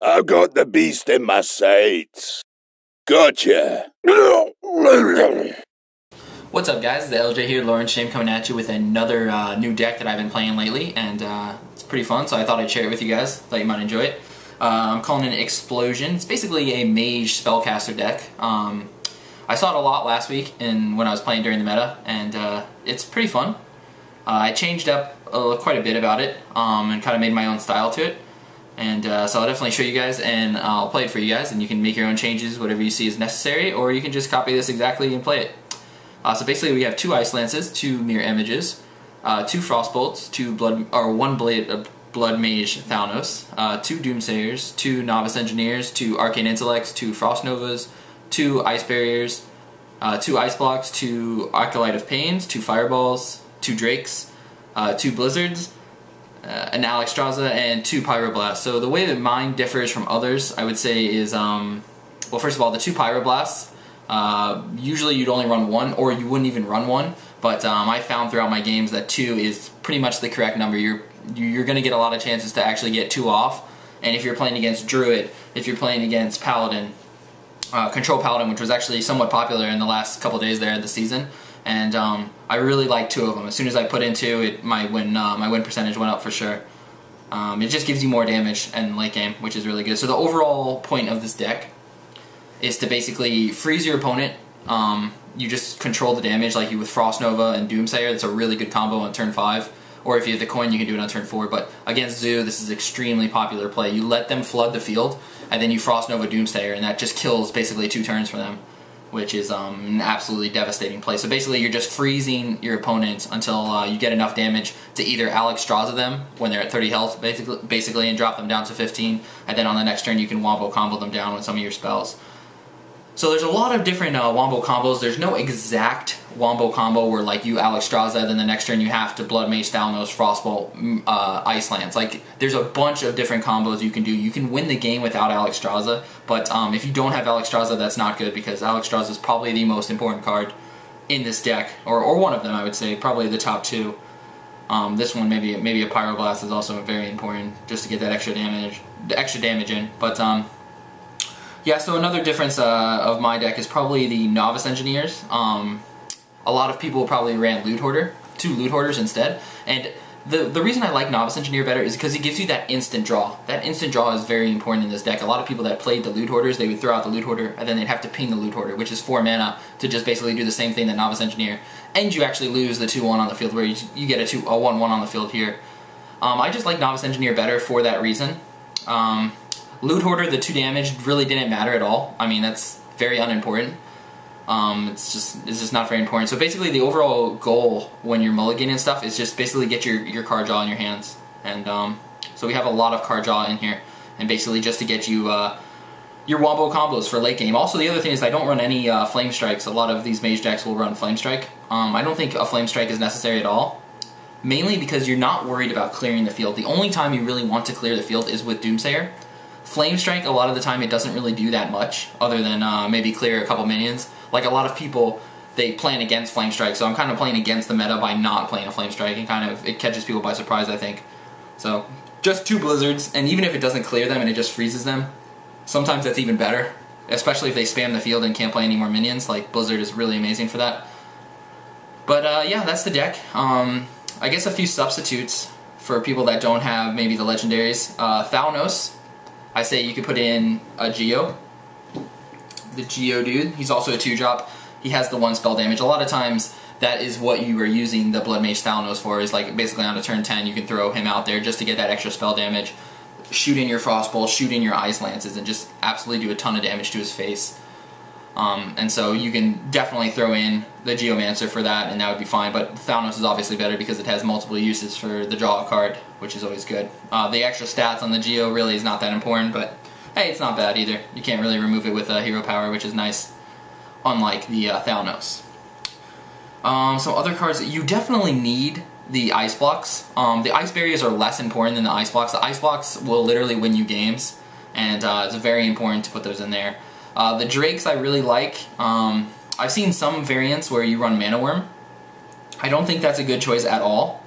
I've got the beast in my sights. Gotcha. What's up, guys? The LJ here, Lauren Shame, coming at you with another new deck that I've been playing lately, and it's pretty fun, so I thought I'd share it with you guys. Thought you might enjoy it. I'm calling it Explosion. It's basically a mage spellcaster deck. I saw it a lot last week when I was playing during the meta, and it's pretty fun. I changed up quite a bit about it, and kind of made my own style to it. And so I'll definitely show you guys, and I'll play it for you guys, and you can make your own changes, whatever you see is necessary, or you can just copy this exactly and play it. So basically we have 2 Ice Lances, 2 Mirror Images, 2 Frostbolts, 1 Blade of Blood Mage Thalnos, 2 Doomsayers, 2 Novice Engineers, 2 Arcane Intellects, 2 Frost Novas, 2 Ice Barriers, 2 Ice Blocks, 2 Acolyte of Pains, 2 Fireballs, 2 Drakes, 2 Blizzards, an Alexstrasza, and 2 Pyroblasts. So the way that mine differs from others, I would say, is, well, first of all, the 2 Pyroblasts, usually you'd only run 1, or you wouldn't even run 1, but I found throughout my games that 2 is pretty much the correct number. You're going to get a lot of chances to actually get 2 off, and if you're playing against Druid, if you're playing against Paladin, Control Paladin, which was actually somewhat popular in the last couple days there of the season, and I really like 2 of them. As soon as I put in 2, my win percentage went up for sure. It just gives you more damage in late game, which is really good. So the overall point of this deck is to basically freeze your opponent. You just control the damage like you with Frost Nova and Doomsayer. That's a really good combo on turn 5. Or if you have the coin, you can do it on turn 4. But against Zoo, this is extremely popular play. You let them flood the field, and then you Frost Nova Doomsayer, and that just kills basically 2 turns for them, which is an absolutely devastating play. So basically you're just freezing your opponents until you get enough damage to either Alexstrasza them when they're at 30 health, basically, and drop them down to 15, and then on the next turn you can wombo combo them down with some of your spells. So there's a lot of different wombo combos. There's no exact wombo combo where like you Alexstrasza, then the next turn you have to Blood Mage Thalnos, Frostbolt, Ice Lance. Like, there's a bunch of different combos you can do. You can win the game without Alexstrasza, but if you don't have Alexstrasza, that's not good, because Alexstrasza is probably the most important card in this deck, or one of them, I would say, probably the top 2. This one, maybe a Pyroblast is also very important, just to get that extra damage in. But yeah, so another difference of my deck is probably the Novice Engineers. A lot of people probably ran Loot Hoarder, 2 Loot Hoarders instead, and the reason I like Novice Engineer better is because it gives you that instant draw. That instant draw is very important in this deck. A lot of people that played the Loot Hoarders, they would throw out the Loot Hoarder, and then they'd have to ping the Loot Hoarder, which is 4 mana, to just basically do the same thing that Novice Engineer, and you actually lose the 2-1 on the field, where you get a 1-1 on the field here. I just like Novice Engineer better for that reason. Loot Hoarder, the 2 damage really didn't matter at all. I mean, that's very unimportant. It's just not very important. So basically the overall goal when you're mulliganing and stuff is just basically get your card draw in your hands. And so we have a lot of card draw in here, and basically just to get you your wombo combos for late game. Also, the other thing is I don't run any Flame Strikes. A lot of these mage decks will run Flame Strike. I don't think a Flame Strike is necessary at all, mainly because you're not worried about clearing the field. The only time you really want to clear the field is with Doomsayer. Flame Strike, a lot of the time it doesn't really do that much, other than maybe clear a couple minions. Like, a lot of people, they plan against Flame Strike, so I'm kind of playing against the meta by not playing a Flame Strike, and it catches people by surprise, I think. So, just 2 Blizzards, and even if it doesn't clear them and it just freezes them, sometimes that's even better, especially if they spam the field and can't play any more minions. Like, Blizzard is really amazing for that. But yeah, that's the deck. I guess a few substitutes for people that don't have maybe the legendaries. Thalnos, I say you could put in a Geo. The Geo dude, he's also a 2-drop. He has the 1 spell damage. A lot of times that is what you are using the Blood Mage Thalnos for, is like basically on a turn 10 you can throw him out there just to get that extra spell damage, shoot in your Frostbolt, shoot in your Ice Lances, and just absolutely do a ton of damage to his face. And so you can definitely throw in the Geomancer for that, and that would be fine, but Thalnos is obviously better because it has multiple uses for the draw card, which is always good. The extra stats on the Geo really is not that important, but hey, it's not bad either. You can't really remove it with hero power, which is nice, unlike the Thalnos. Some other cards, you definitely need the Ice Blocks. The Ice Barriers are less important than the Ice Blocks. The Ice Blocks will literally win you games, and it's very important to put those in there. The Drakes I really like. I've seen some variants where you run Mana Worm. I don't think that's a good choice at all.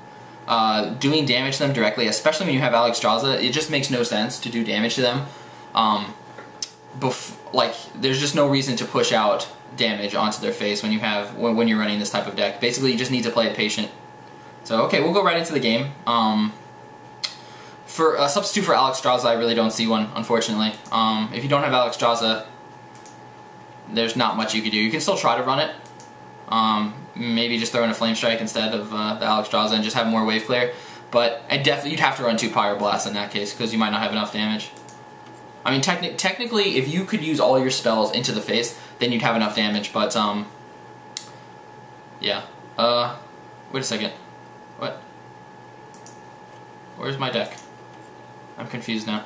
Doing damage to them directly, especially when you have Alexstrasza, it just makes no sense to do damage to them. like, there's just no reason to push out damage onto their face when you're running this type of deck. Basically, you just need to play it patient. So, okay, we'll go right into the game. For a substitute for Alexstrasza, I really don't see one, unfortunately. If you don't have Alexstrasza, there's not much you can do. You can still try to run it. Maybe just throw in a Flame Strike instead of the Alexstrasza and just have more wave clear. But you'd have to run 2 Pyro Blasts in that case, because you might not have enough damage. I mean, technically, if you could use all your spells into the face, then you'd have enough damage, but, yeah. Wait a second. What? Where's my deck? I'm confused now.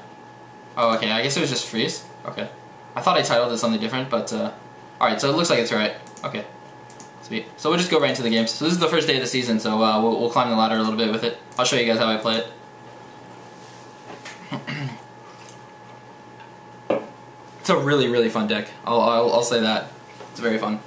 Oh, okay, I guess it was just freeze. Okay. I thought I titled it something different, but, alright, so it looks like it's right. Okay. Sweet. So we'll just go right into the games. So this is the first day of the season, so we'll climb the ladder a little bit with it. I'll show you guys how I play it. It's a really, really fun deck. I'll say that. It's very fun.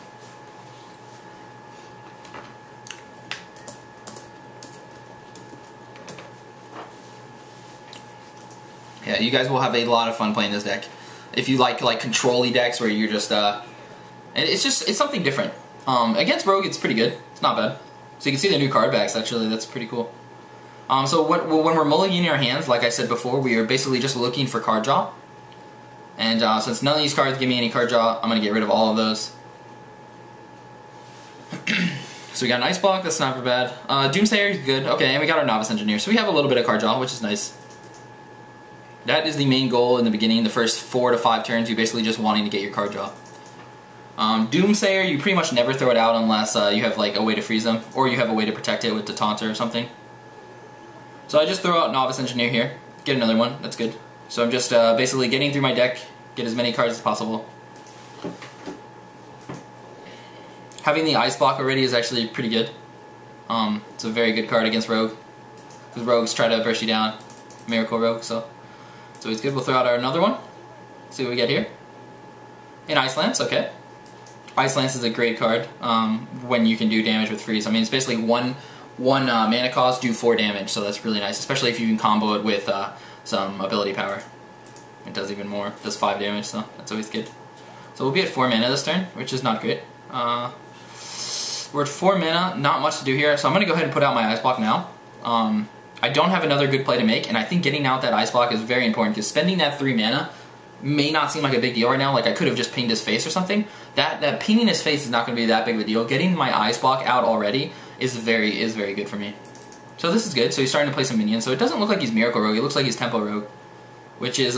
Yeah, you guys will have a lot of fun playing this deck. If you like control-y decks where you're just it's something different. Against Rogue, it's pretty good. It's not bad. So you can see the new card backs. Actually, that's pretty cool. So when we're mulliganing our hands, like I said before, we are basically just looking for card draw. And since none of these cards give me any card draw, I'm going to get rid of all of those. So we got an Ice Block, that's not bad. Doomsayer is good. Okay, and we got our Novice Engineer. So we have a little bit of card draw, which is nice. That is the main goal in the beginning. The first 4 to 5 turns, you're basically just wanting to get your card draw. Doomsayer, you pretty much never throw it out unless you have like a way to freeze them, or you have a way to protect it with the Taunter or something. So I just throw out Novice Engineer here, get another one, that's good. So I'm just basically getting through my deck, get as many cards as possible. Having the Ice Block already is actually pretty good. It's a very good card against Rogue, because Rogues try to burst you down. Miracle Rogue, so it's good. We'll throw out another one, see what we get here. An Ice Lance, okay. Ice Lance is a great card when you can do damage with freeze. I mean, it's basically one mana cost, do 4 damage, so that's really nice, especially if you can combo it with some ability power. It does even more, it does 5 damage, so that's always good. So we'll be at 4 mana this turn, which is not great. We're at 4 mana, not much to do here, so I'm going to go ahead and put out my Ice Block now. I don't have another good play to make, and I think getting out that Ice Block is very important, because spending that 3 mana may not seem like a big deal right now. Like, I could have just pinged his face or something. That pinging his face is not going to be that big of a deal. Getting my Ice Block out already is very good for me. So this is good. So he's starting to play some minions. So it doesn't look like he's Miracle Rogue. It looks like he's Tempo Rogue, which is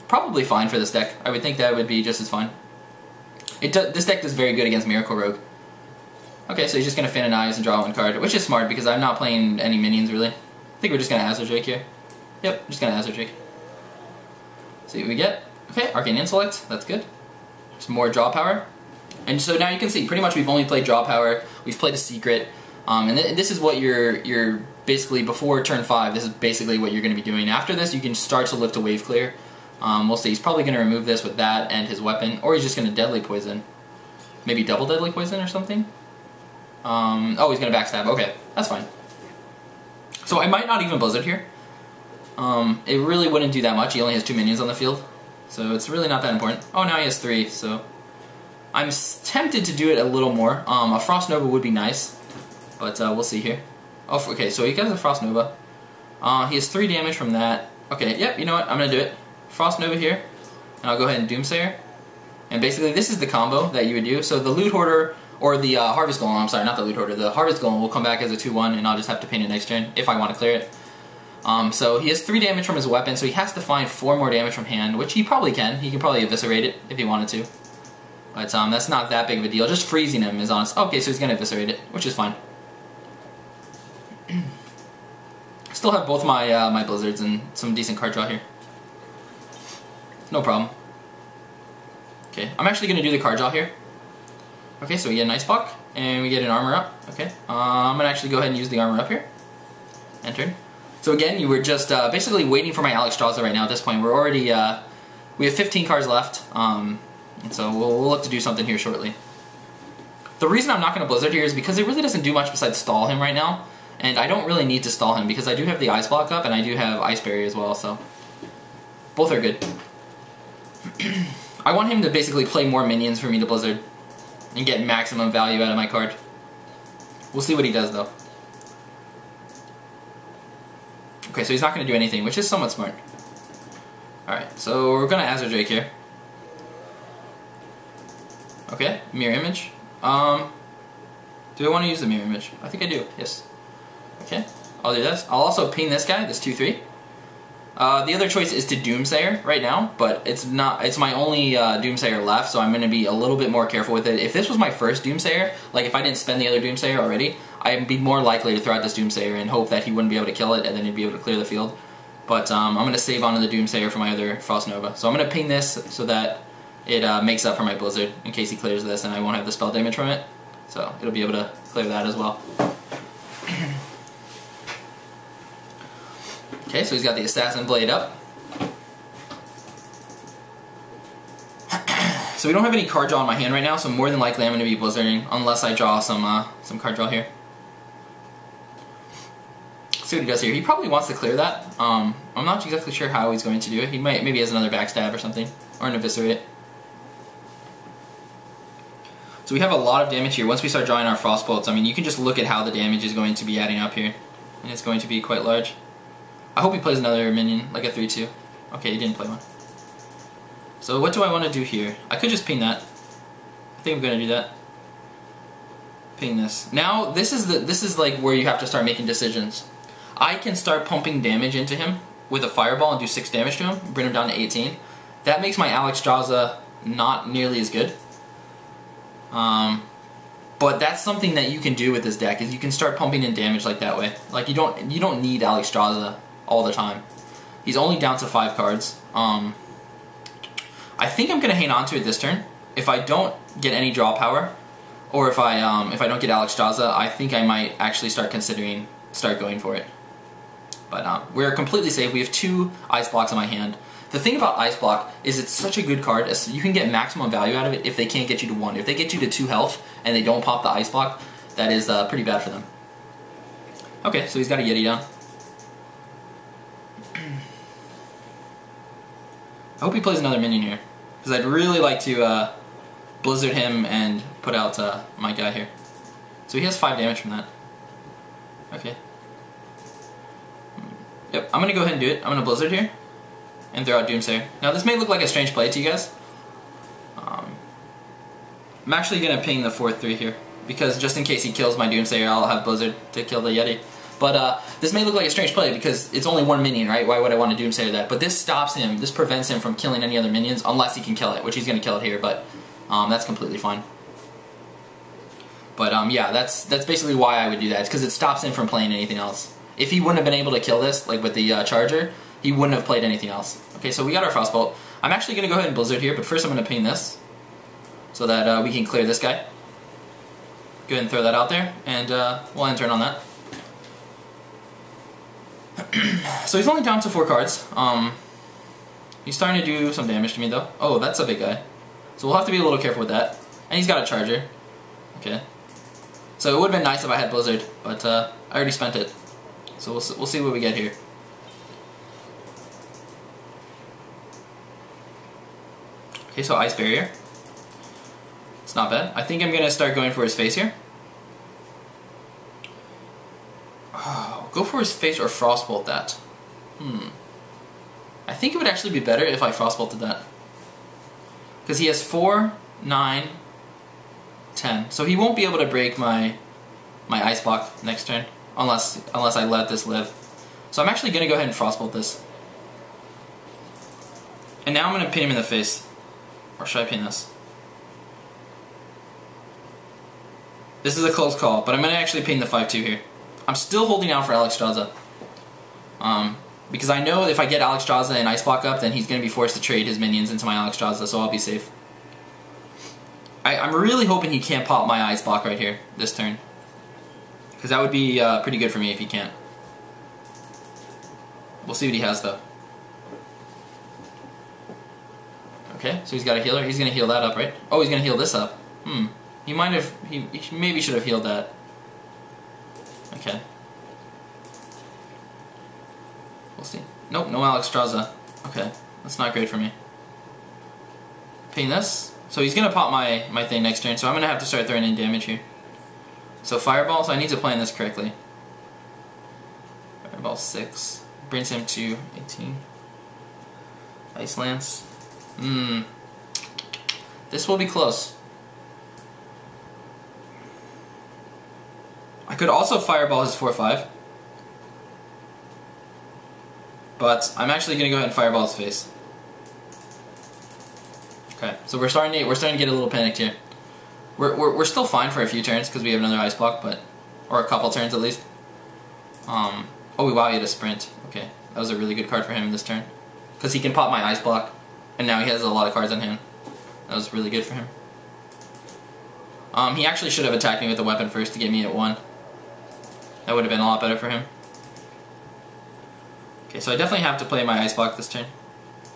probably fine for this deck. I would think that would be just as fine. This deck does very good against Miracle Rogue. Okay, so he's just going to Fin and Eyes and draw 1 card, which is smart because I'm not playing any minions really. I think we're just going to Azure Drake here. Yep, just going to Azure Drake. See what we get. Okay, Arcane Intellect, that's good. Some more draw power. And so now you can see, pretty much we've only played draw power, we've played a secret, and this is what you're basically, before turn 5, this is basically what you're going to be doing. After this, you can start to look to wave clear. We'll see, he's probably going to remove this with that and his weapon, or he's just going to Deadly Poison. Maybe double Deadly Poison or something? Oh, he's going to backstab, okay, that's fine. So I might not even Blizzard here. It really wouldn't do that much. He only has 2 minions on the field, so it's really not that important. Oh, now he has 3, so I'm tempted to do it a little more. A Frost Nova would be nice, but we'll see here. Oh, okay, so he got a Frost Nova. He has 3 damage from that. Okay, yep, you know what? I'm gonna do it. Frost Nova here, and I'll go ahead and Doomsayer. And basically, this is the combo that you would do. So the Loot Hoarder or the Harvest Golem. I'm sorry, not the Loot Hoarder. The Harvest Golem will come back as a 2/1, and I'll just have to paint it next turn if I want to clear it. So he has 3 damage from his weapon, so he has to find 4 more damage from hand, which he probably can. He can probably eviscerate it if he wanted to. But that's not that big of a deal. Just freezing him is honest. Okay, so he's going to eviscerate it, which is fine. Still have both my my Blizzards and some decent card draw here. No problem. Okay, I'm actually going to do the card draw here. Okay, so we get an Ice Block, and we get an Armor Up. Okay, I'm going to actually go ahead and use the Armor Up here. Enter. So again, you were just basically waiting for my Alexstrasza right now at this point. We're already, we have 15 cards left, and so we'll look to do something here shortly. The reason I'm not going to Blizzard here is because it really doesn't do much besides stall him right now, and I don't really need to stall him because I do have the Ice Block up and I do have Ice Berry as well, so both are good. I want him to basically play more minions for me to blizzard and get maximum value out of my card. We'll see what he does though. Okay, so he's not going to do anything, which is somewhat smart. Alright, so we're going to Azure Drake here. Okay, mirror image. Do I want to use the mirror image? I think I do, yes. Okay, I'll do this. I'll also ping this guy, this 2/3. The other choice is to Doomsayer right now, but it's my only Doomsayer left, so I'm going to be a little bit more careful with it. If this was my first Doomsayer, like if I didn't spend the other Doomsayer already, I'd be more likely to throw out this Doomsayer and hope that he wouldn't be able to kill it and then he'd be able to clear the field. But I'm going to save onto the Doomsayer for my other Frost Nova. So I'm going to ping this so that it makes up for my Blizzard in case he clears this and I won't have the spell damage from it. So it'll be able to clear that as well. Okay, so he's got the Assassin Blade up. So we don't have any card draw in my hand right now, so more than likely I'm going to be blizzarding unless I draw some card draw here. Let's see what he does here. He probably wants to clear that. I'm not exactly sure how he's going to do it. He maybe he has another backstab or something, or an eviscerate. So we have a lot of damage here. Once we start drawing our frost bolts, I mean, you can just look at how the damage is going to be adding up here, and it's going to be quite large. I hope he plays another minion, like a 3/2. Okay, he didn't play one. So what do I want to do here? I could just ping that. I think I'm going to do that. Ping this. Now this is like where you have to start making decisions. I can start pumping damage into him with a fireball and do 6 damage to him, bring him down to 18. That makes my Alexstrasza not nearly as good. But that's something that you can do with this deck, is you can start pumping in damage like that way. Like you don't need Alexstrasza all the time. He's only down to 5 cards. I think I'm gonna hang on to it this turn. If I don't get any draw power, or if I don't get Alexstrasza, I think I might actually start going for it. But we're completely safe. We have 2 ice blocks in my hand. The thing about ice block is it's such a good card. You can get maximum value out of it if they can't get you to 1. If they get you to 2 health and they don't pop the ice block, that is pretty bad for them. Okay, so he's got a Yeti down. I hope he plays another minion here, because I'd really like to blizzard him and put out my guy here. So he has 5 damage from that. Okay. Yep, I'm going to go ahead and do it. I'm going to blizzard here and throw out Doomsayer. Now this may look like a strange play to you guys. I'm actually going to ping the 4/3 here, because just in case he kills my Doomsayer, I'll have Blizzard to kill the Yeti. But this may look like a strange play because it's only 1 minion, right? Why would I want to Doomsayer that? But this stops him, this prevents him from killing any other minions unless he can kill it, which he's going to kill it here, but that's completely fine. But yeah, that's basically why I would do that. It's because it stops him from playing anything else. If he wouldn't have been able to kill this, like with the Charger, he wouldn't have played anything else. Okay, so we got our Frostbolt. I'm actually going to go ahead and Blizzard here, but first I'm going to ping this so that we can clear this guy. Go ahead and throw that out there, and we'll end turn on that. So he's only down to 4 cards. He's starting to do some damage to me though. Oh, that's a big guy. So we'll have to be a little careful with that. And he's got a Charger. Okay. So it would have been nice if I had Blizzard, but I already spent it. So we'll see what we get here. Okay, so Ice Barrier. It's not bad. I think I'm going to start going for his face here. Oh, go for his face or Frostbolt that. I think it would actually be better if I Frostbolted that. Because he has 4, 9, 10. So he won't be able to break my Ice Block next turn. Unless I let this live. So I'm actually going to go ahead and Frostbolt this. And now I'm going to pin him in the face. Or should I pin this? This is a close call, but I'm going to actually pin the 5/2 here. I'm still holding out for Alexstrasza. Because I know if I get Alexstrasza and Ice Block up, then he's going to be forced to trade his minions into my Alexstrasza, so I'll be safe. I'm really hoping he can't pop my Ice Block right here, this turn. Because that would be pretty good for me if he can't. We'll see what he has though. Okay, so he's got a healer. He's going to heal that up, right? Oh, he's going to heal this up. He might have... He maybe should have healed that. Okay. We'll see. Nope, no Alexstrasza. Okay, that's not great for me. ping this. So he's gonna pop my thing next turn, so I'm gonna have to start throwing in damage here. So Fireball, so I need to plan this correctly. Fireball 6. Brings him to 18. Ice Lance. This will be close. I could also Fireball his 4/5. But I'm actually gonna go ahead and Fireball his face. Okay, so we're starting to get a little panicked here. We're still fine for a few turns because we have another ice block, or a couple turns at least. Oh wow, he had a sprint. Okay, that was a really good card for him this turn because he can pop my ice block, and now he has a lot of cards on hand. That was really good for him. He actually should have attacked me with the weapon first to get me at 1. That would have been a lot better for him. Okay, so I definitely have to play my ice block this turn.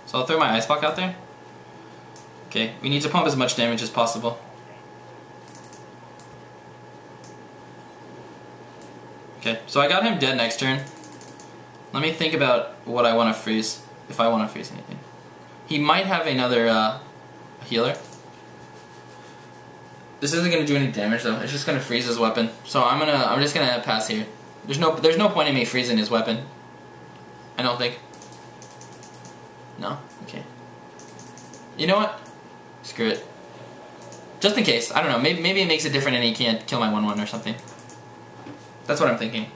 So I'll throw my ice block out there. Okay, we need to pump as much damage as possible. Okay, so I got him dead next turn. Let me think about what I want to freeze, if I want to freeze anything. He might have another healer. This isn't going to do any damage though. It's just going to freeze his weapon. So I'm just going to pass here. There's no point in me freezing his weapon. I don't think. No? Okay. You know what? Screw it. Just in case. I don't know. Maybe it makes it different and he can't kill my 1/1 or something. That's what I'm thinking.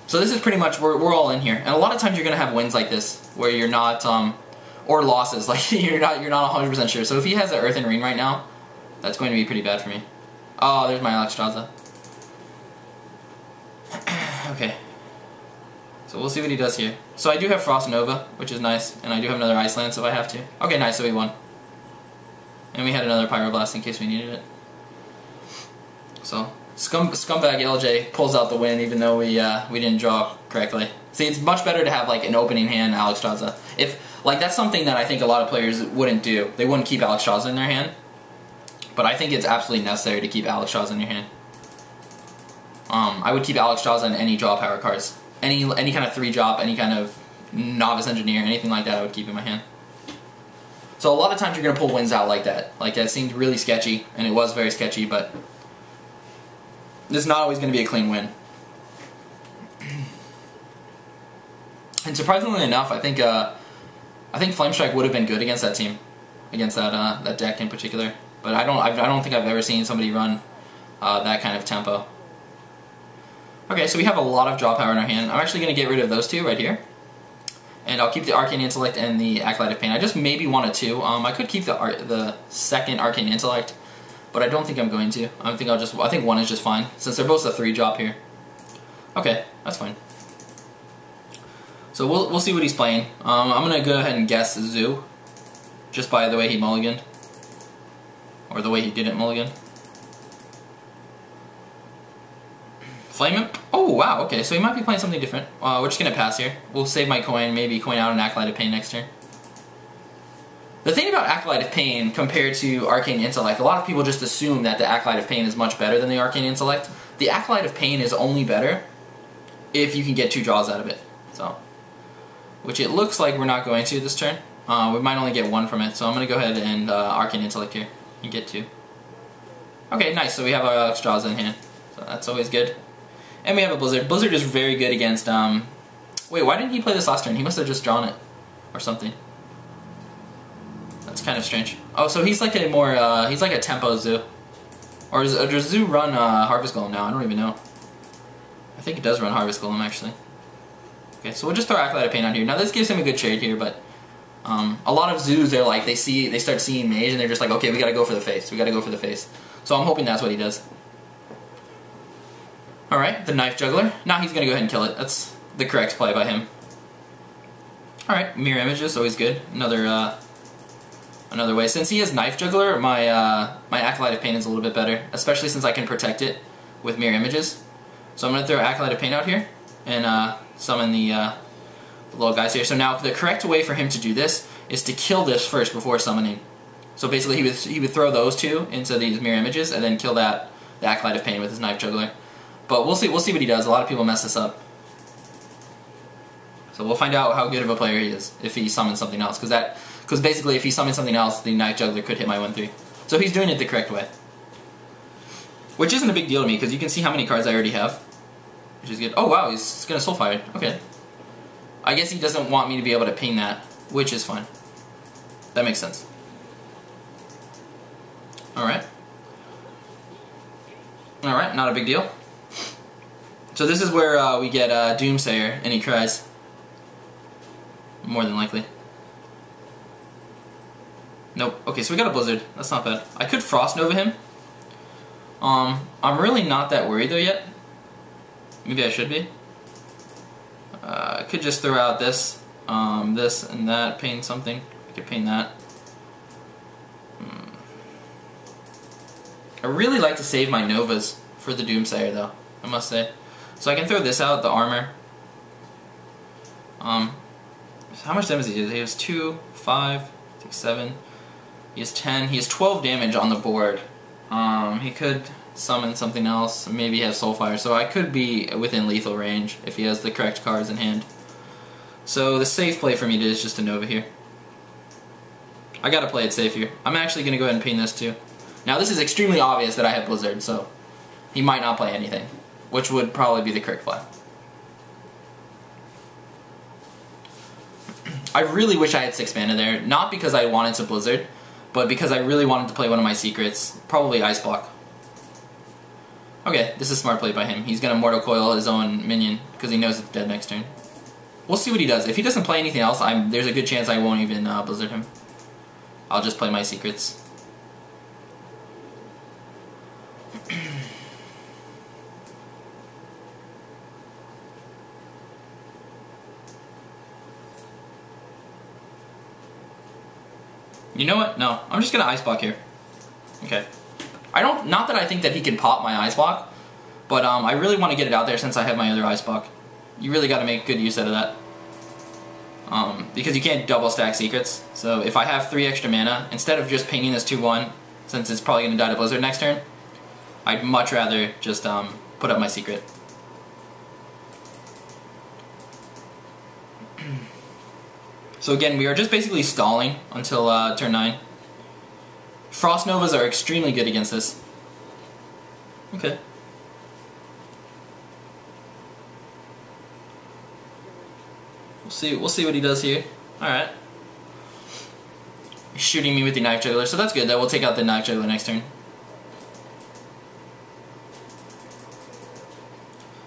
So this is pretty much, we're all in here. And a lot of times you're going to have wins like this, where you're not, or losses, like you're not 100% sure. So if he has an Earthen Ring right now, that's going to be pretty bad for me. Oh, there's my Alexstrasza. Okay. So we'll see what he does here. So I do have Frost Nova, which is nice, and I do have another Ice Lance if I have to. Okay, nice, so we won. And we had another Pyroblast in case we needed it. So, Scumbag LJ pulls out the win even though we didn't draw correctly. See, it's much better to have like an opening hand Alexstrasza. Like that's something that I think a lot of players wouldn't do. They wouldn't keep Alexstrasza in their hand. But I think it's absolutely necessary to keep Alexstrasza in your hand. I would keep Alexstrasza in any draw power cards. Any kind of 3-drop, any kind of Novice Engineer, anything like that I would keep in my hand. So a lot of times you're going to pull wins out like that. Like that seemed really sketchy, and it was very sketchy, but it's not always going to be a clean win. And surprisingly enough, I think Flamestrike would have been good against that team, against that deck in particular. But I don't think I've ever seen somebody run that kind of tempo. Okay, so we have a lot of draw power in our hand. I'm actually going to get rid of those two right here. And I'll keep the Arcane Intellect and the Acolyte of Pain. I just maybe want a 2. I could keep the second Arcane Intellect, but I don't think I'm going to. I think 1 is just fine, since they're both a 3-drop here. Okay, that's fine. So we'll see what he's playing. I'm going to go ahead and guess Zoo, just by the way he mulliganed. Or the way he didn't mulligan. Flame Imp? Oh wow, okay, so he might be playing something different. We're just going to pass here. We'll save my coin, maybe coin out an Acolyte of Pain next turn. The thing about Acolyte of Pain compared to Arcane Intellect, a lot of people just assume that the Acolyte of Pain is much better than the Arcane Intellect. The Acolyte of Pain is only better if you can get 2 draws out of it. So, which it looks like we're not going to this turn. We might only get 1 from it, so I'm going to go ahead and Arcane Intellect here and get 2. Okay, nice, so we have our Alexstrasza in hand. So that's always good. And we have a Blizzard. Blizzard is very good against, wait, why didn't he play this last turn? He must have just drawn it. Or something. That's kind of strange. Oh, so he's like a more, he's like a tempo Zoo. Or does Zoo run Harvest Golem now? I don't even know. I think it does run Harvest Golem, actually. Okay, so we'll just throw Acolyte of Pain out here. Now this gives him a good trade here, but a lot of Zoos, they're like, they start seeing Mage, and they're just like, okay, we gotta go for the face. We gotta go for the face. So I'm hoping that's what he does. Alright, the Knife Juggler. Now he's gonna go ahead and kill it. That's the correct play by him. Alright, Mirror Images, always good. Another way. Since he has Knife Juggler, my Acolyte of Pain is a little bit better, especially since I can protect it with Mirror Images. So I'm gonna throw Acolyte of Pain out here and summon the little guys here. So now the correct way for him to do this is to kill this first before summoning. So basically he would throw those 2 into these Mirror Images and then kill the Acolyte of Pain with his Knife Juggler. But we'll see what he does. A lot of people mess this up. So we'll find out how good of a player he is if he summons something else, because basically if he summons something else, the Knight Juggler could hit my 1/3. So he's doing it the correct way. Which isn't a big deal to me, because you can see how many cards I already have. Which is good. Oh wow, he's gonna Soulfire. Okay. I guess he doesn't want me to be able to ping that, which is fine. That makes sense. Alright. Alright, not a big deal. So this is where we get Doomsayer, and he cries. More than likely. Nope. Okay, so we got a Blizzard. That's not bad. I could Frost Nova him. I'm really not that worried though yet. Maybe I should be. I could just throw out this, this and that, paint something. I could paint that. I really like to save my Novas for the Doomsayer though, I must say. So I can throw this out, the armor. How much damage does he do? He has 2, 5, 6, 7. He has 10. He has 12 damage on the board. He could summon something else, maybe have Soulfire, so I could be within lethal range if he has the correct cards in hand. So the safe play for me is just a Nova here. I gotta play it safe here. I'm actually gonna go ahead and ping this too. Now this is extremely obvious that I have Blizzard, so he might not play anything, which would probably be the correct play. I really wish I had 6 mana there, not because I wanted to Blizzard, but because I really wanted to play one of my secrets, probably Ice Block. Okay, this is smart play by him. He's gonna Mortal Coil his own minion, because he knows it's dead next turn. We'll see what he does. If he doesn't play anything else, there's a good chance I won't even Blizzard him. I'll just play my secrets. You know what? No, I'm just gonna Ice Block here. Okay. Not that I think that he can pop my Ice Block, but I really want to get it out there since I have my other Ice Block. You really got to make good use out of that. Because you can't double stack secrets. So if I have 3 extra mana, instead of just painting this 2/1, since it's probably gonna die to Blizzard next turn, I'd much rather just put up my secret. So again, we are just basically stalling until turn 9. Frost Novas are extremely good against this. Okay. We'll see what he does here. Alright. He's shooting me with the Knife Juggler, so that's good. That will take out the Knife Juggler next turn.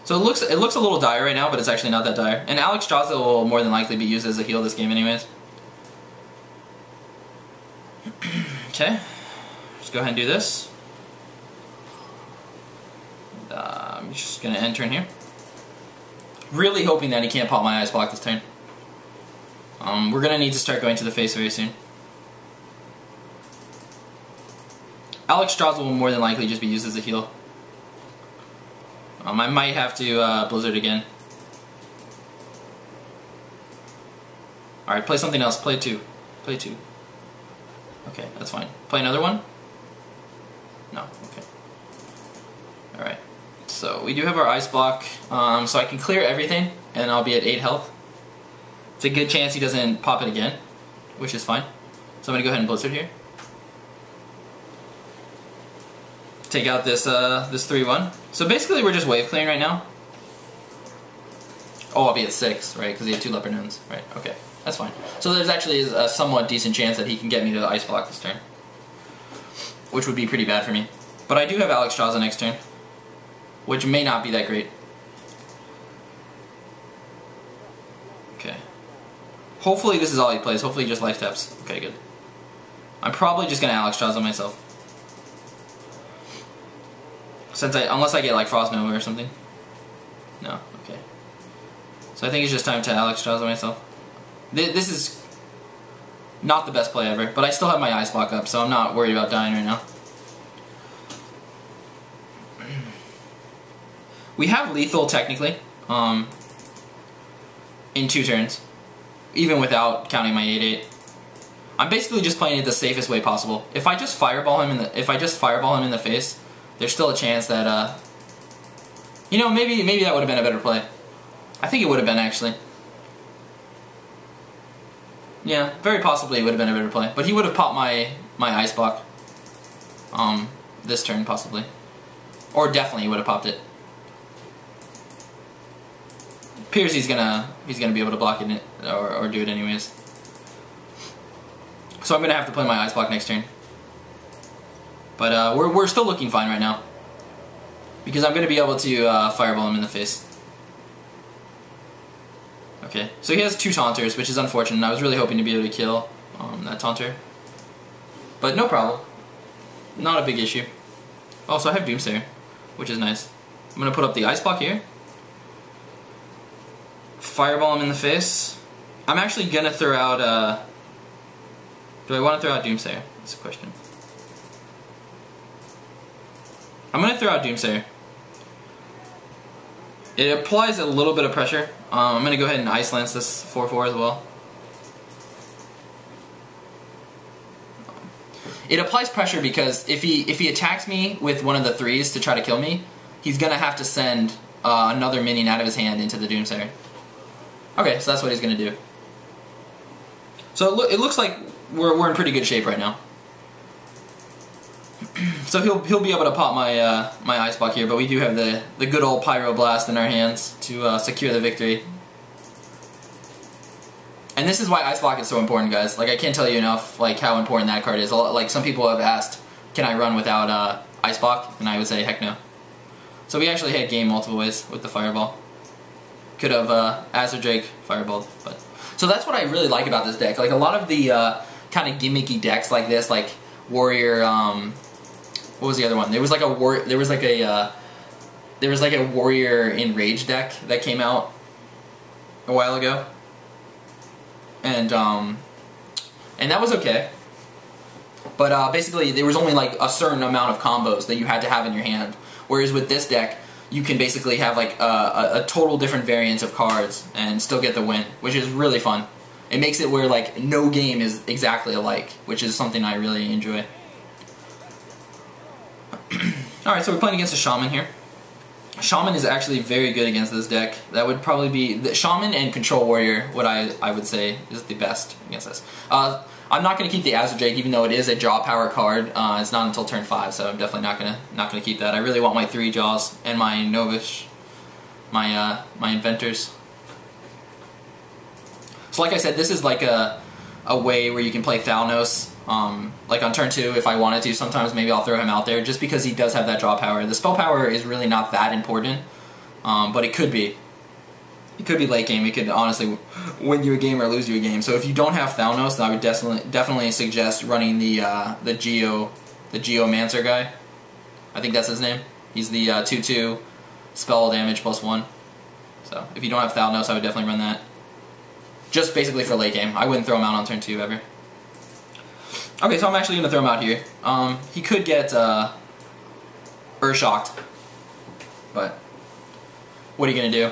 So it looks a little dire right now, but it's actually not that dire. And Alex Strasza will more than likely be used as a heal this game anyways. Okay. Just go ahead and do this. I'm just going to end turn here. Really hoping that he can't pop my Ice Block this turn. We're going to need to start going to the face very soon. Alex Strasza will more than likely just be used as a heal. I might have to Blizzard again. Alright, play something else. Play 2. Play 2. Okay, that's fine. Play another one? No, okay. Alright. So we do have our Ice Block, so I can clear everything and I'll be at 8 health. It's a good chance he doesn't pop it again, which is fine. So I'm going to go ahead and Blizzard here. Take out this this 3/1. So basically we're just wave clearing right now. Oh, I'll be at 6, right? Because he had 2 Leopard Nuns. Right, okay. That's fine. So there's actually a somewhat decent chance that he can get me to Ice Block this turn. Which would be pretty bad for me. But I do have Alex Strasza next turn. Which may not be that great. Okay. Hopefully this is all he plays. Hopefully he just life taps. Okay, good. I'm probably just going to Alex Strasza myself. Unless I get like Frost Nova or something. No, okay. So I think it's just time to Alex Strasza myself. This is not the best play ever, but I still have my Ice Block up, so I'm not worried about dying right now. We have lethal technically, in 2 turns, even without counting my 8/8. I'm basically just playing it the safest way possible. If I just fireball him in the face, there's still a chance that, you know, maybe that would have been a better play. I think it would have been, actually. Yeah, very possibly it would have been a better play. But he would have popped my ice block. This turn possibly. Or definitely he would have popped it. Appears he's gonna be able to block it or do it anyways. So I'm gonna have to play my ice block next turn. But we're still looking fine right now. Because I'm gonna be able to fireball him in the face. Okay, so he has 2 taunters, which is unfortunate. I was really hoping to be able to kill that taunter. But no problem. Not a big issue. Oh, so I have Doomsayer, which is nice. I'm going to put up the ice block here. Fireball him in the face. I'm actually going to throw out... do I want to throw out Doomsayer? That's the question. I'm going to throw out Doomsayer. It applies a little bit of pressure. I'm going to go ahead and Ice Lance this 4/4 as well. It applies pressure because if he attacks me with one of the 3s to try to kill me, he's going to have to send another minion out of his hand into the Doomsayer. Okay, so that's what he's going to do. So it looks like we're in pretty good shape right now. So he'll be able to pop my my ice block here, but we do have the good old Pyroblast in our hands to secure the victory. And this is why ice block is so important, guys. Like I can't tell you enough like how important that card is. Like some people have asked, can I run without ice block? And I would say heck no. So we actually had game multiple ways with the fireball. Could have Azure Drake fireballed, but so that's what I really like about this deck. Like a lot of the kind of gimmicky decks like this, like Warrior. What was the other one? There was like a there was like a Warrior Enraged deck that came out a while ago, and that was okay. But basically, there was only like a certain amount of combos that you had to have in your hand. Whereas with this deck, you can basically have like a total different variance of cards and still get the win, which is really fun. It makes it where like no game is exactly alike, which is something I really enjoy. Alright, so we're playing against a Shaman here. Shaman is actually very good against this deck. That would probably be... the Shaman and Control Warrior, what I would say is the best against this. I'm not going to keep the Azure Drake, even though it is a draw power card. It's not until turn 5, so I'm definitely not gonna keep that. I really want my 3 Jaws and my Novish, my Inventors. So like I said, this is like a way where you can play Thalnos. Like on turn 2, if I wanted to, sometimes maybe I'll throw him out there just because he does have that draw power. The spell power is really not that important, but it could be. It could be late game. It could honestly win you a game or lose you a game. So if you don't have Thalnos, then I would definitely suggest running the Geomancer guy. I think that's his name. He's the 2/2 spell damage +1. So if you don't have Thalnos, I would definitely run that. Just basically for late game. I wouldn't throw him out on turn 2 ever. Okay, so I'm actually going to throw him out here. He could get Urshocked, but what are you going to do?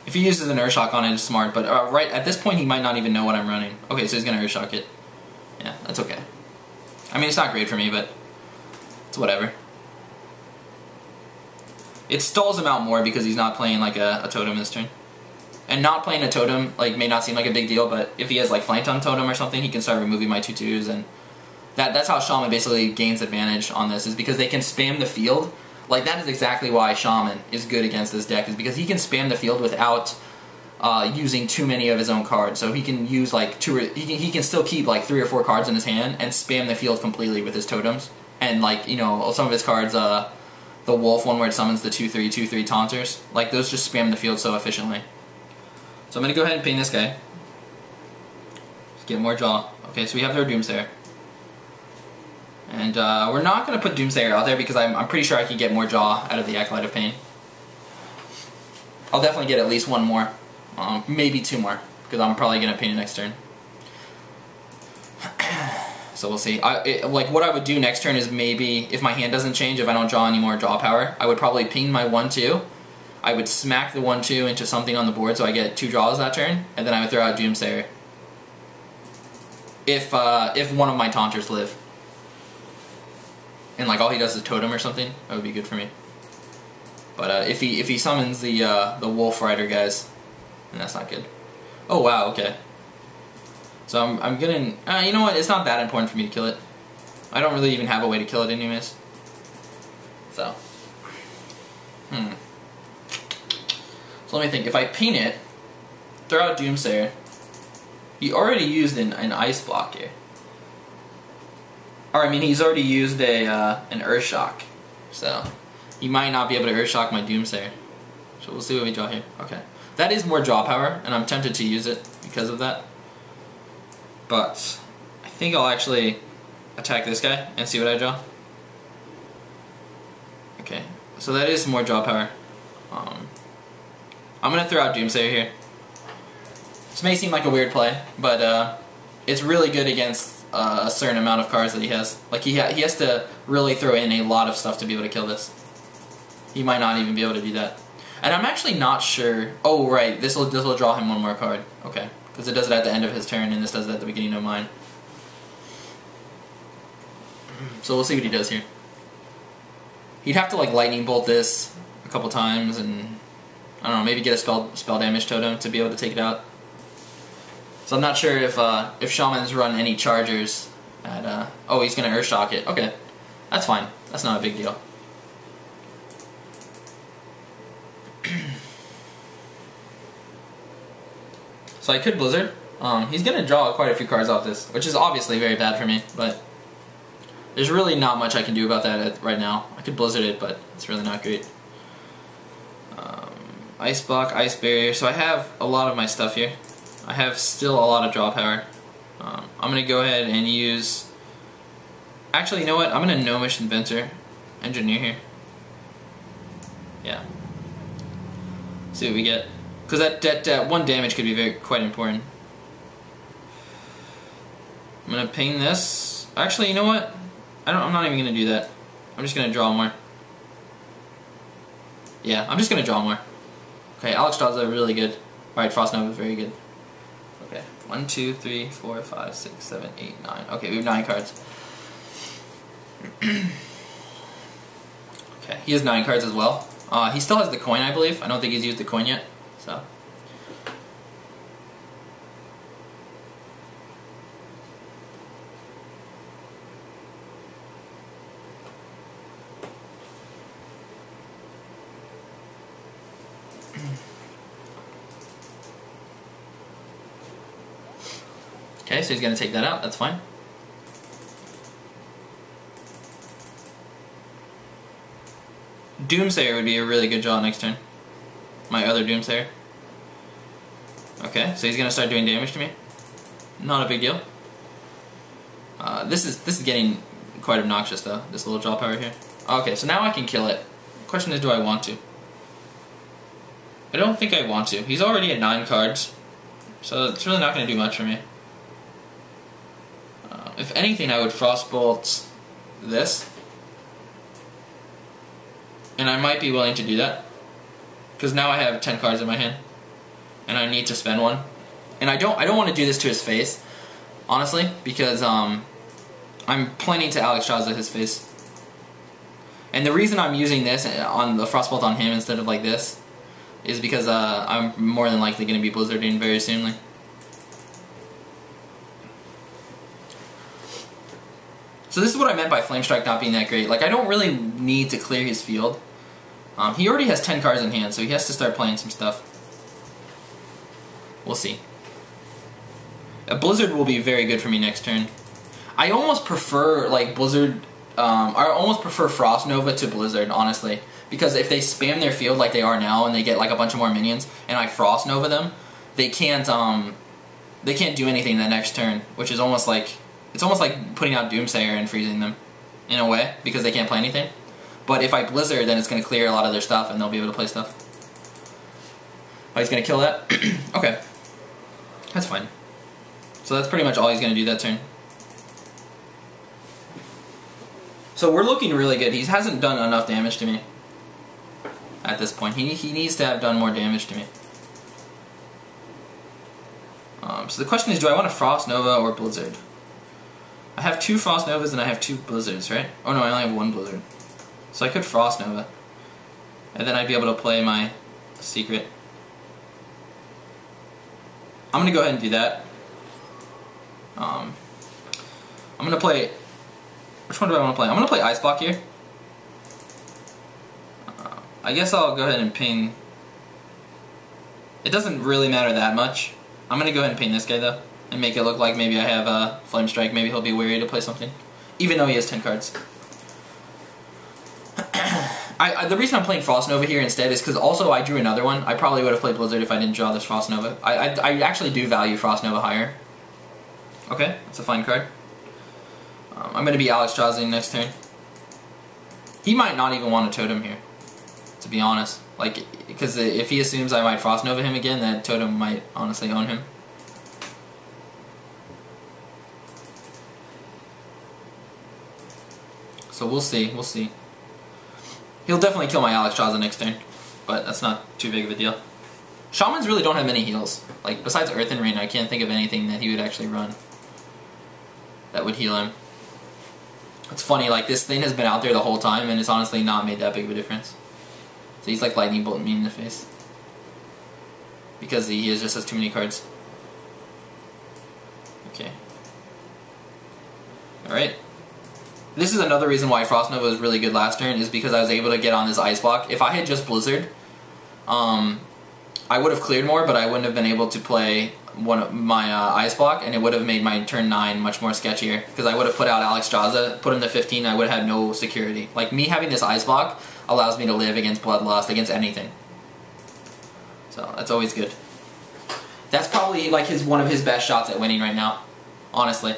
If he uses an Urshock on it, it's smart, but right at this point he might not even know what I'm running. Okay, so he's going to Urshock it. Yeah, that's okay. I mean, it's not great for me, but it's whatever. It stalls him out more because he's not playing like a totem this turn. And not playing a totem like may not seem like a big deal, but if he has like flanked on totem or something, he can start removing my 2/2s, and that's how Shaman basically gains advantage on this, is because they can spam the field. Like that is exactly why Shaman is good against this deck, is because he can spam the field without using too many of his own cards. So he can use like he can still keep like 3 or 4 cards in his hand and spam the field completely with his totems. And like, you know, some of his cards, the wolf one where it summons the 2/3 2/3 taunters, like those just spam the field so efficiently. So I'm going to go ahead and ping this guy. Just get more jaw. Okay, so we have their Doomsayer. And we're not going to put Doomsayer out there because I'm pretty sure I could get more jaw out of the Acolyte of Pain. I'll definitely get at least 1 more. Maybe 2 more, because I'm probably going to ping it next turn. So we'll see. Like what I would do next turn is maybe, if my hand doesn't change, if I don't draw any more draw power, I would probably ping my 1/2. I would smack the 1/2 into something on the board so I get 2 draws that turn, and then I would throw out Doomsayer. If one of my taunters live. And like all he does is totem or something, that would be good for me. But if he summons the Wolf Rider guys, then that's not good. Oh wow, okay. So I'm gonna, you know what, it's not that important for me to kill it. I don't really even have a way to kill it anyways. So, So let me think, if I paint it, throw out Doomsayer, he already used an ice block here. Or I mean, he's already used an Earth Shock. So, he might not be able to Earth Shock my Doomsayer. So we'll see what we draw here. Okay. That is more draw power, and I'm tempted to use it because of that. But I think I'll actually attack this guy and see what I draw. Okay, so that is more draw power. I'm gonna throw out Doomsayer here. This may seem like a weird play, but it's really good against a certain amount of cards that he has. Like he has to really throw in a lot of stuff to be able to kill this. He might not even be able to do that. And I'm actually not sure. Oh right, this will draw him one more card. Okay, because it does it at the end of his turn, and this does it at the beginning of mine. So we'll see what he does here. He'd have to like lightning bolt this a couple times, and I don't know, maybe get a spell damage totem to be able to take it out. So I'm not sure if Shamans run any chargers at oh, he's gonna Earth Shock it. Okay, that's fine. That's not a big deal. So I could Blizzard. He's gonna draw quite a few cards off this, which is obviously very bad for me, but there's really not much I can do about that right now. I could Blizzard it, but it's really not great. Ice Block, Ice Barrier. So I have a lot of my stuff here. I have still a lot of draw power. I'm going to go ahead and use... Actually, you know what? I'm going to Gnomish Engineer here. Yeah. See what we get. Because that 1 damage could be quite important. I'm going to ping this. Actually, you know what? I'm not even going to do that. I'm just going to draw more. Yeah, I'm just going to draw more. Okay, Alex draws are really good. Alright, Frost Nova is very good. Okay, 1, 2, 3, 4, 5, 6, 7, 8, 9. Okay, we have 9 cards. Okay, he has 9 cards as well. He still has the coin, I believe. I don't think he's used the coin yet. So. Okay, so he's going to take that out, that's fine. Doomsayer would be a really good draw next turn. My other Doomsayer. Okay, so he's going to start doing damage to me. Not a big deal. This is getting quite obnoxious though, this little draw power here. Okay, so now I can kill it. The question is, do I want to? I don't think I want to. He's already at 9 cards, so it's really not going to do much for me. If anything, I would Frostbolt this. And I might be willing to do that. Because now I have 10 cards in my hand. And I need to spend one. And I don't want to do this to his face, honestly, because I'm planning to Alex Shaza his face. And the reason I'm using this on the Frostbolt on him instead of like this is because I'm more than likely going to be Blizzarding very soonly. So this is what I meant by Flame Strike not being that great. Like, I don't really need to clear his field. He already has 10 cards in hand, so he has to start playing some stuff. We'll see. A Blizzard will be very good for me next turn. I almost prefer, like, Blizzard... I almost prefer Frost Nova to Blizzard, honestly. Because if they spam their field like they are now, and they get, like, a bunch of more minions, and I Frost Nova them, they can't do anything the next turn, which is almost like... It's almost like putting out Doomsayer and freezing them, in a way, because they can't play anything. But if I Blizzard, then it's going to clear a lot of their stuff, and they'll be able to play stuff. Oh, he's going to kill that? Okay. That's fine. So that's pretty much all he's going to do that turn. So we're looking really good. He hasn't done enough damage to me at this point. He needs to have done more damage to me. So the question is, do I want a Frost Nova or Blizzard? I have 2 Frost Novas and I have 2 Blizzards, right? Oh no, I only have 1 Blizzard. So I could Frost Nova. And then I'd be able to play my secret. I'm going to go ahead and do that. I'm gonna play. Which one do I want to play? I'm gonna play Ice Block here. I guess I'll go ahead and ping. It doesn't really matter that much. I'm gonna go ahead and ping this guy though, and make it look like maybe I have a Flame Strike. Maybe he'll be weary to play something, even though he has 10 cards. The reason I'm playing Frost Nova here instead is because also I drew another one. I probably would have played Blizzard if I didn't draw this Frost Nova. I actually do value Frost Nova higher. Okay, that's a fine card. I'm going to be Alex Straussing next turn. He might not even want a Totem here, to be honest. Like, because if he assumes I might Frost Nova him again, that Totem might honestly own him. So we'll see, we'll see. He'll definitely kill my Alex Strauss next turn, but that's not too big of a deal. Shamans really don't have many heals. Like, besides Earth and Rain, I can't think of anything that he would actually run that would heal him. It's funny, like, this thing has been out there the whole time, and it's honestly not made that big of a difference. So he's like Lightning Bolting me in the face. Because he just has too many cards. Okay. Alright. This is another reason why Frost Nova was really good last turn, is because I was able to get on this Ice Block. If I had just Blizzard, I would have cleared more, but I wouldn't have been able to play one of my Ice Block, and it would have made my turn 9 much more sketchier, because I would have put out Alex Strauss, put him to 15, I would have had no security. Like, me having this Ice Block allows me to live against Bloodlust, against anything. So, that's always good. That's probably, like, one of his best shots at winning right now, honestly.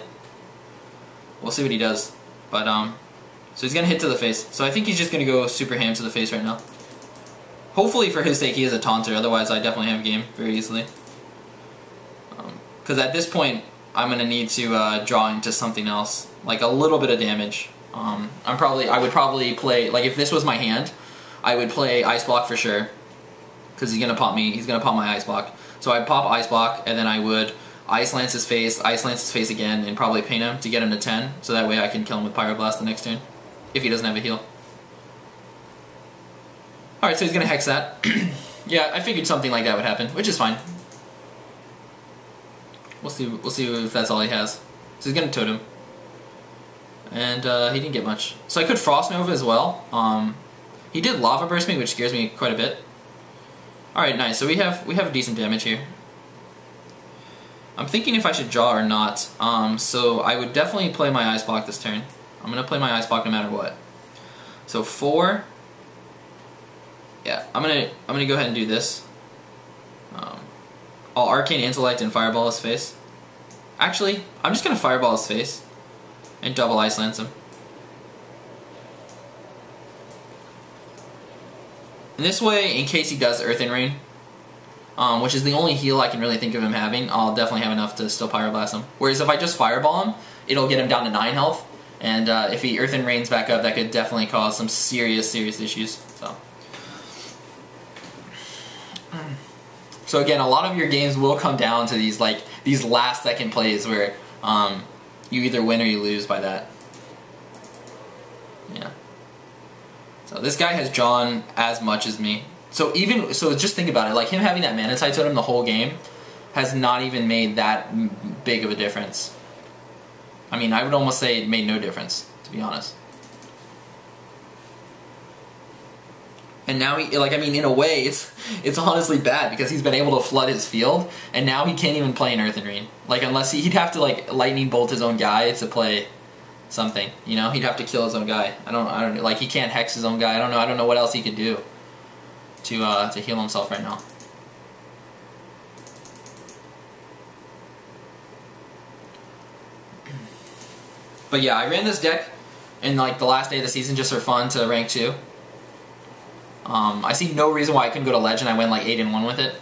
We'll see what he does. But, so he's going to hit to the face. So I think he's just going to go super ham to the face right now. Hopefully for his sake he is a taunter, otherwise I definitely have a game very easily. Because at this point I'm going to need to draw into something else, like a little bit of damage. I would probably play, like if this was my hand, I would play Ice Block for sure. Because he's going to pop me, he's going to pop my Ice Block. So I'd pop Ice Block, and then I would Ice Lance his face again, and probably paint him to get him to 10, so that way I can kill him with Pyroblast the next turn, if he doesn't have a heal. Alright, so he's going to Hex that. Yeah, I figured something like that would happen, which is fine. We'll see if that's all he has. So he's going to Totem. And he didn't get much. So I could Frost Nova as well. He did Lava Burst me, which scares me quite a bit. Alright, nice. So we have decent damage here. I'm thinking if I should draw or not. So I would definitely play my Ice Block this turn. I'm going to play my Ice Block no matter what. So 4. Yeah, I'm gonna go ahead and do this. I'll Arcane Intellect and Fireball his face. Actually, I'm just gonna Fireball his face and double Ice Lance him. And this way, in case he does Earth and Rain, which is the only heal I can really think of him having, I'll definitely have enough to still Pyroblast him. Whereas if I just Fireball him, it'll get him down to 9 health, and if he Earth and Rains back up, that could definitely cause some serious issues. So again, a lot of your games will come down to these last second plays where you either win or you lose by that. Yeah. So this guy has drawn as much as me. So just think about it. Like him having that Manatite Totem the whole game has not even made that big of a difference. I mean, I would almost say it made no difference, to be honest. And now he, like, I mean, in a way, it's honestly bad because he's been able to flood his field, and now he can't even play an Earth and Rain. Like, unless he'd have to like Lightning Bolt his own guy to play something. You know, he'd have to kill his own guy. I don't like he can't hex his own guy. I don't know what else he could do to heal himself right now. But yeah, I ran this deck in like the last day of the season just for fun to rank 2. I see no reason why I couldn't go to Legend. I went like 8-1 with it.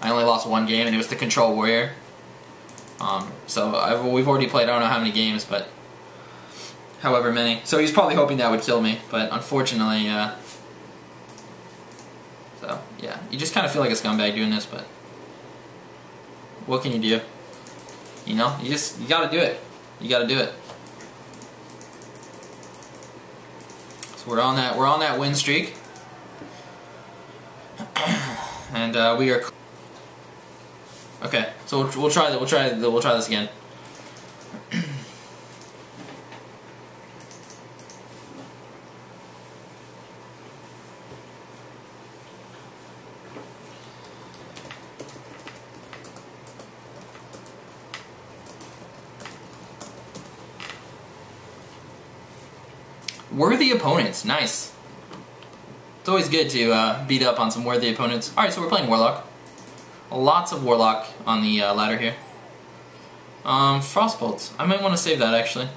I only lost 1 game, and it was the Control Warrior. So we've already played I don't know how many games, but however many. So he's probably hoping that would kill me, but unfortunately, so yeah, you just kind of feel like a scumbag doing this, but what can you do? You know, you gotta do it. You gotta do it. So we're on that win streak. And we are okay. So we'll try this again. Worthy opponents, nice. It's always good to beat up on some worthy opponents. Alright, so we're playing Warlock. Lots of Warlock on the ladder here. Frostbolts. I might want to save that actually.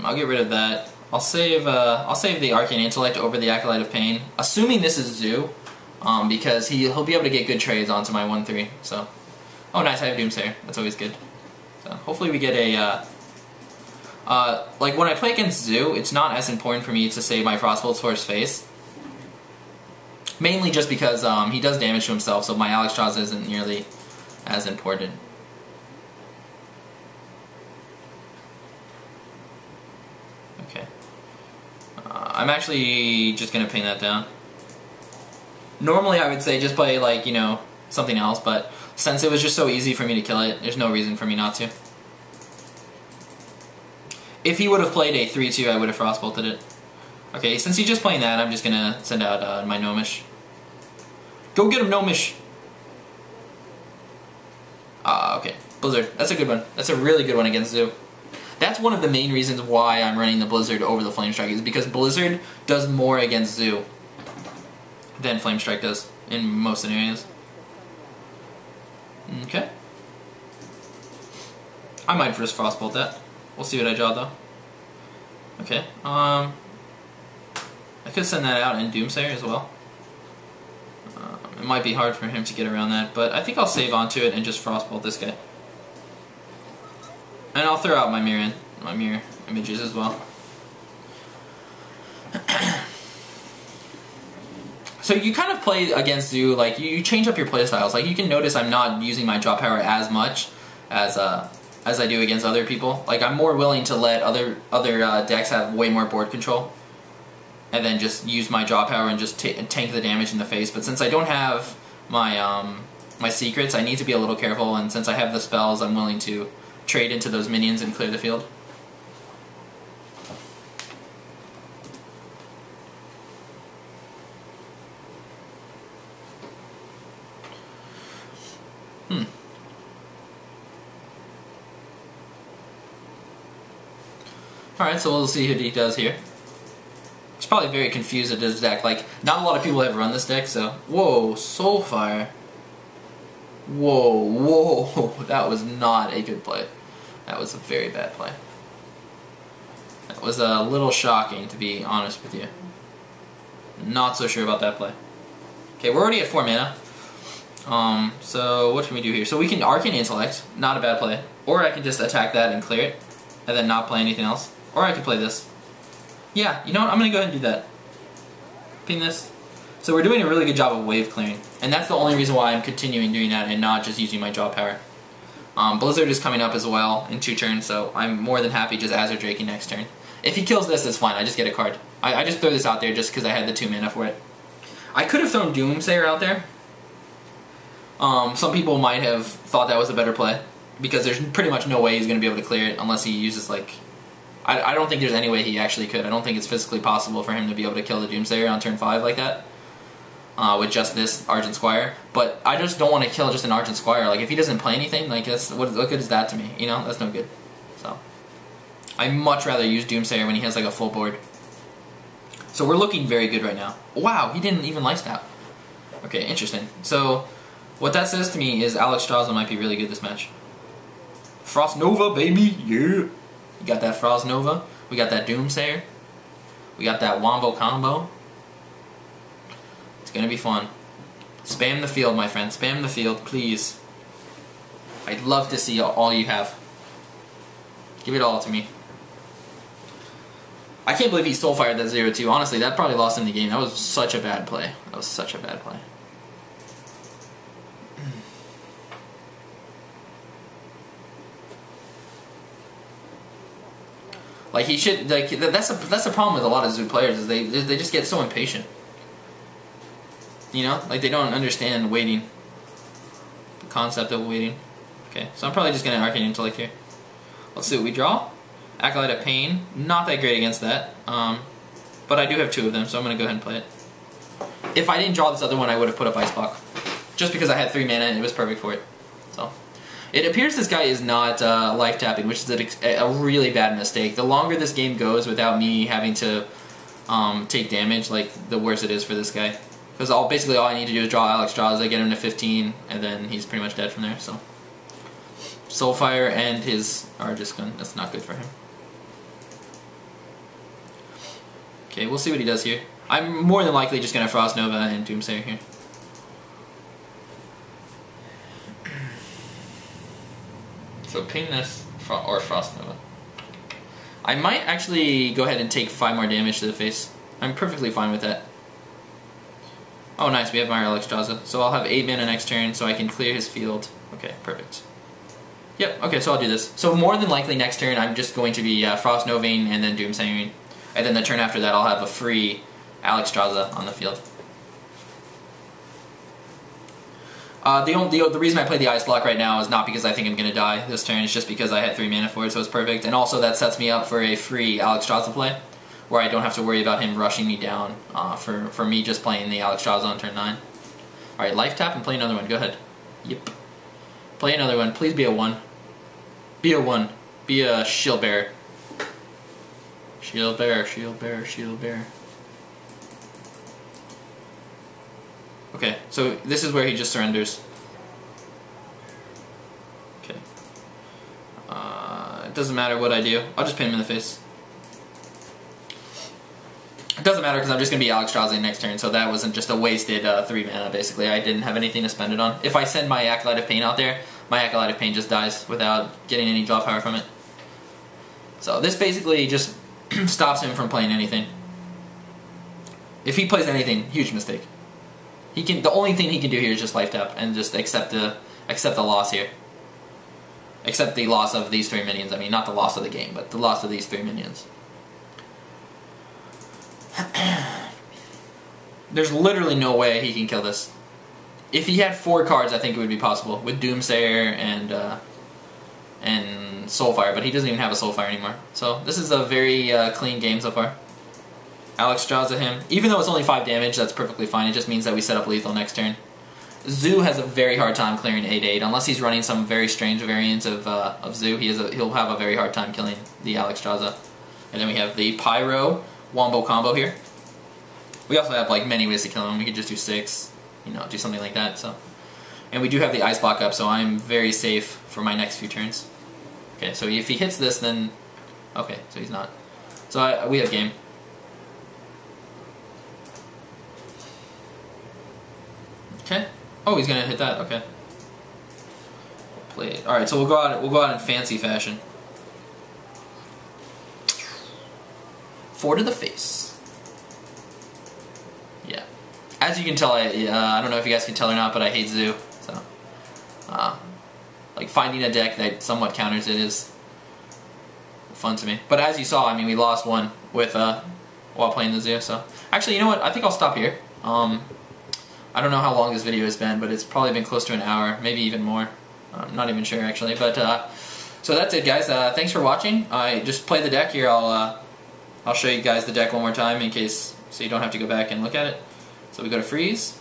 I'll get rid of that. I'll save the Arcane Intellect over the Acolyte of Pain, assuming this is Zoo, because he'll be able to get good trades onto my 1/3. So, oh nice, I have Doomsayer. That's always good. So hopefully we get a like when I play against Zoo, it's not as important for me to save my Frostbolts for his face. Mainly just because he does damage to himself, so my Alexstrasza isn't nearly as important. Okay. I'm actually just gonna ping that down. Normally I would say just play like, you know, something else, but since it was just so easy for me to kill it, there's no reason for me not to. If he would have played a 3/2, I would have Frostbolted it. Okay, since he's just playing that, I'm just gonna send out my Gnomish. Go get him, Gnomish! Okay, Blizzard. That's a good one. That's a really good one against Zoo. That's one of the main reasons why I'm running the Blizzard over the Flamestrike, is because Blizzard does more against Zoo than Flamestrike does in most scenarios. Okay. I might first Frostbolt that. We'll see what I draw though. Okay. I could send that out in Doomsayer as well. It might be hard for him to get around that, but I think I'll save onto it and just Frostbolt this guy. And I'll throw out my mirror images as well. So you kind of play against Zoo, like you change up your playstyles. Like you can notice I'm not using my draw power as much as I do against other people. Like I'm more willing to let other decks have way more board control, and then just use my draw power and just tank the damage in the face. But since I don't have my my secrets, I need to be a little careful. And since I have the spells, I'm willing to trade into those minions and clear the field. Alright, so we'll see what he does here. He's probably very confused at his deck. Like, not a lot of people have run this deck, so... Whoa, Soulfire. Whoa, whoa. That was not a good play. That was a very bad play. That was a little shocking, to be honest with you. Not so sure about that play. Okay, we're already at 4 mana. So what can we do here? So we can Arcane Intellect, not a bad play. Or I can just attack that and clear it, and then not play anything else. Or I could play this. Yeah, you know what? I'm going to go ahead and do that. Ping this. So we're doing a really good job of wave clearing. And that's the only reason why I'm continuing doing that and not just using my draw power. Blizzard is coming up as well in 2 turns, so I'm more than happy just Azure Draking next turn. If he kills this, it's fine. I just get a card. I just throw this out there just because I had the 2 mana for it. I could have thrown Doomsayer out there. Some people might have thought that was a better play, because there's pretty much no way he's going to be able to clear it unless he uses, like... I don't think there's any way he actually could. I don't think it's physically possible for him to be able to kill the Doomsayer on turn 5 like that. With just this Argent Squire. But I just don't want to kill just an Argent Squire. Like, if he doesn't play anything, like, what good is that to me? You know? That's no good. So, I'd much rather use Doomsayer when he has, like, a full board. So we're looking very good right now. Wow, he didn't even light snap. Okay, interesting. So, what that says to me is Alexstrasza might be really good this match. Frost Nova, baby! Yeah! We got that Frost Nova. We got that Doomsayer. We got that Wombo combo. It's gonna be fun. Spam the field, my friend. Spam the field, please. I'd love to see all you have. Give it all to me. I can't believe he Soulfired that 0-2. Honestly, that probably lost him the game. That was such a bad play. That was such a bad play. Like, he should, like, that's the problem with a lot of Zoo players, is they just get so impatient. You know? Like, they don't understand waiting. The concept of waiting. Okay, so I'm probably just going to Arcane Intellect here. Let's see what we draw. Acolyte of Pain. Not that great against that. But I do have 2 of them, so I'm going to go ahead and play it. If I didn't draw this other one, I would have put up Ice Block. Just because I had 3 mana and it was perfect for it. So, It appears this guy is not life tapping, which is a really bad mistake. The longer this game goes without me having to take damage, like, the worse it is for this guy. Because basically all I need to do is draw Alexstrasza, get him to 15, and then he's pretty much dead from there, so. Soulfire and his Argus gun, that's not good for him. Okay, we'll see what he does here. I'm more than likely just going to Frost Nova and Doomsayer here. So ping this, or Frost Nova. I might actually go ahead and take 5 more damage to the face. I'm perfectly fine with that. Oh nice, we have my Alexstrasza. So I'll have 8 mana next turn so I can clear his field. Okay, perfect. Yep, okay, so I'll do this. So more than likely next turn I'm just going to be Frost Novaing and then Doomsayering. And then the turn after that I'll have a free Alexstrasza on the field. The reason I play the Ice Block right now is not because I think I'm going to die this turn, it's just because I had 3 mana for it, so it's perfect. And also that sets me up for a free Alexstrasza play, where I don't have to worry about him rushing me down for me just playing the Alexstrasza on turn 9. Alright, life tap and play another one, go ahead. Yep. Play another one, please be a 1. Be a 1. Be a Shield Bearer. Shield Bearer, Shield Bearer, Shield Bearer. Okay, so this is where he just surrenders. Okay. It doesn't matter what I do. I'll just pin him in the face. It doesn't matter because I'm just going to be Alexstrasza next turn, so that wasn't just a wasted 3 mana, basically. I didn't have anything to spend it on. If I send my Acolyte of Pain out there, my Acolyte of Pain just dies without getting any draw power from it. So this basically just stops him from playing anything. If he plays anything, huge mistake. The only thing he can do here is just life tap and just accept the loss here. Accept the loss of these 3 minions. I mean, not the loss of the game, but the loss of these 3 minions. There's literally no way he can kill this. If he had 4 cards, I think it would be possible with Doomsayer and Soulfire, but he doesn't even have a Soulfire anymore. So this is a very clean game so far. Alexstrasza him. Even though it's only 5 damage, that's perfectly fine. It just means that we set up lethal next turn. Zoo has a very hard time clearing 8/8. Unless he's running some very strange variants of Zoo, he'll have a very hard time killing the Alexstrasza. And then we have the Pyro Wombo combo here. We also have like many ways to kill him. We could just do 6, you know, do something like that. So, and we do have the Ice Block up, so I'm very safe for my next few turns. Okay, so if he hits this, then okay, so he's not. So we have game. Okay. Oh, he's gonna hit that. Okay. Play it. All right. So we'll go out in fancy fashion. 4 to the face. Yeah. As you can tell, I don't know if you guys can tell or not, but I hate Zoo. So, like finding a deck that somewhat counters it is fun to me. But as you saw, I mean, we lost one with while playing the Zoo. So actually, you know what? I think I'll stop here. I don't know how long this video has been, but it's probably been close to an hour, maybe even more. I'm not even sure actually, but so that's it, guys. Thanks for watching. I just play the deck here. I'll show you guys the deck one more time in case, so you don't have to go back and look at it. So we go to freeze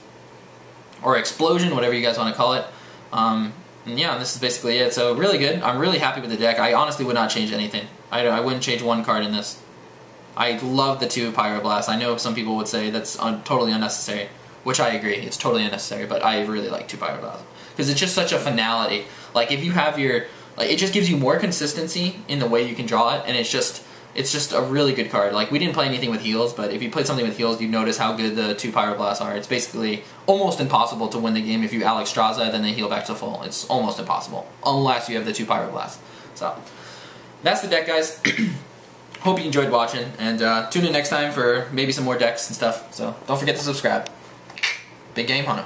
or explosion, whatever you guys want to call it. And yeah, this is basically it. So really good. I'm really happy with the deck. I honestly would not change anything. I wouldn't change 1 card in this. I love the 2 Pyroblasts. I know some people would say that's totally unnecessary. Which I agree, it's totally unnecessary, but I really like 2 Pyroblasts. Because it's just such a finality. Like, if you have your... Like, it just gives you more consistency in the way you can draw it, and it's just a really good card. Like, we didn't play anything with heals, but if you played something with heals, you'd notice how good the 2 Pyroblasts are. It's basically almost impossible to win the game if you Alexstrasza, then they heal back to full. It's almost impossible, unless you have the 2 Pyroblasts. So, that's the deck, guys. Hope you enjoyed watching, and tune in next time for maybe some more decks and stuff. So, don't forget to subscribe. Big game, Hunter.